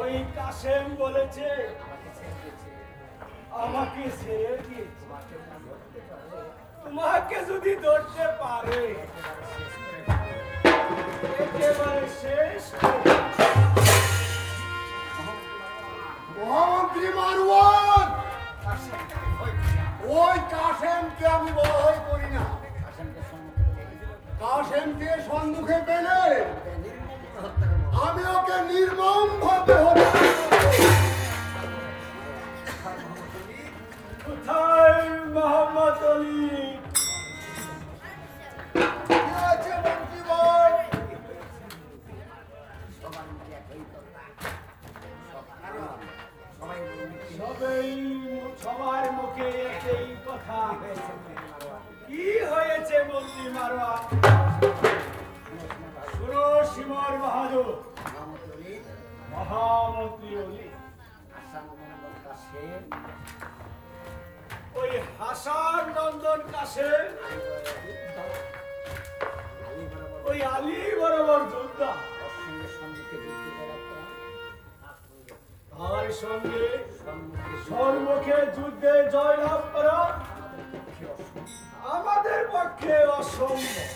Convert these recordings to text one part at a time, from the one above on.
ওই কাশেম বলেছে আমাকে ছেড়ে দিয়েছে, তোমাকে যদি ধরতে পারে একেবারে শেষ। মহামন্ত্রী মারওয়ান, ওই কাশেমকে আমি ভয় করি না। কাশেমকে সম্মুখে পেলে আমি ওকে নির্মম ভাবে হত্যা করব। কোথায় মোহাম্মদ আলী? কি আছে মন্ত্রী ভাই? সবার মুখে একই কথা। কি হয়েছে মন্ত্রী মারওয়ান? শুনো শিমর বাহাদুর, মহামন্ত্রী অলি ওই হাসান নন্দন কাশেম ওই আলী বরাবর যোদ্ধা, তার সঙ্গে সম্মুখে যুদ্ধে জয়লাভ করা আমাদের পক্ষে অসম্ভব।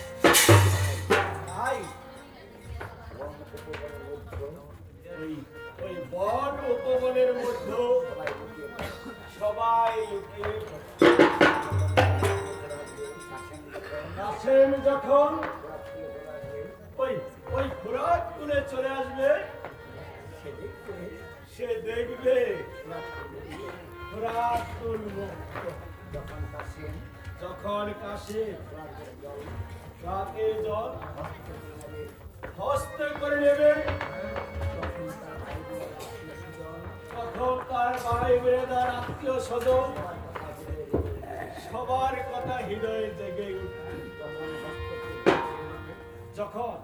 তাই ওই বন উপবনের মধ্যে সবাই কাশেম যখন ওই ফোরাত তুলে চলে আসবে সে দেখবে ফোরাত উন্মুক্ত। যখন কাশেম ফোরাতের জল হস্তে করে নেবে তখন তার ভাই বেড়াদার আত্মীয় স্বজন সবার কথা হৃদয়ে জেগে উঠবে। যখন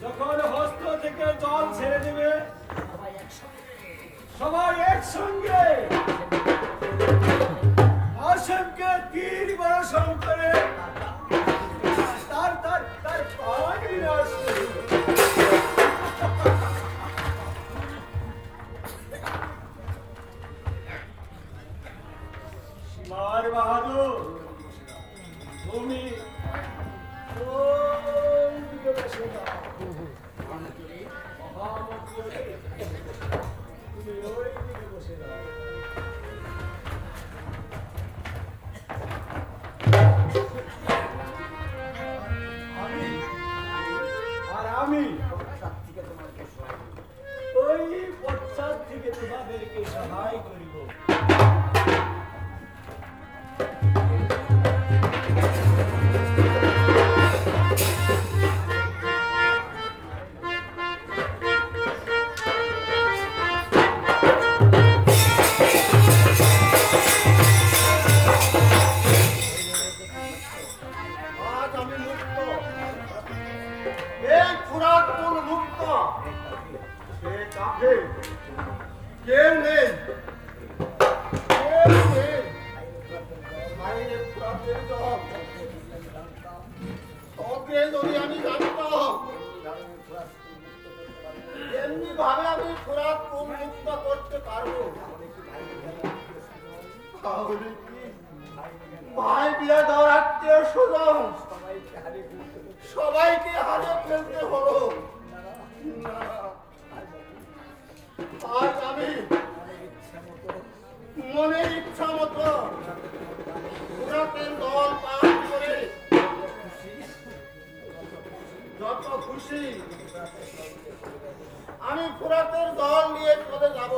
যখন হস্ত থেকে জল ছেড়ে দেবে সবাই একসঙ্গে কাশেমকে তীর বর্ষণ করে তার তার তার প্রাণ বিনাশ করবে। শিমার বাহাদুর, তুমি ওই দিকে বসে যাও। মহামন্ত্রী তুমি ওই দিকে বসে যাও। আমি ওই পশ্চাৎ থেকে তোমাদেরকে সহায় করিব। সবাইকে হারিয়ে ফেলতে হলো। আজ আমি মনের ইচ্ছা মতো ফোরাতের দল পার করে যত খুশি আমি ফোরাতের দল নিয়ে চলে যাব।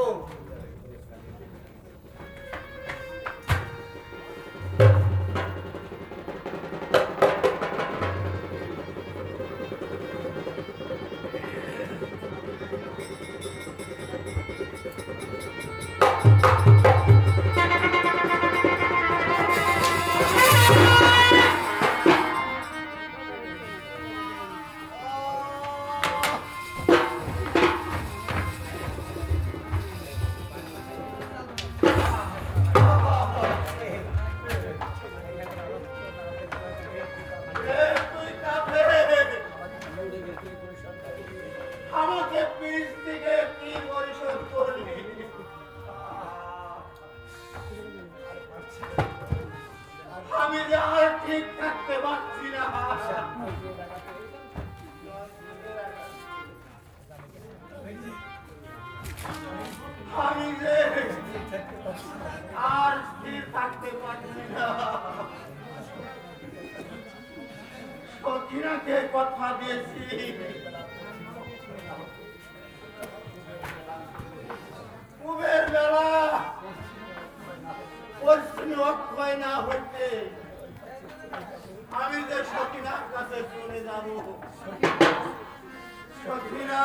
যে কথা দিয়েছি কুবের বেলা পশ্চিমী অক্ষয় না হইতে আমি যে সখিনার কাছে চলে যাব সখিনা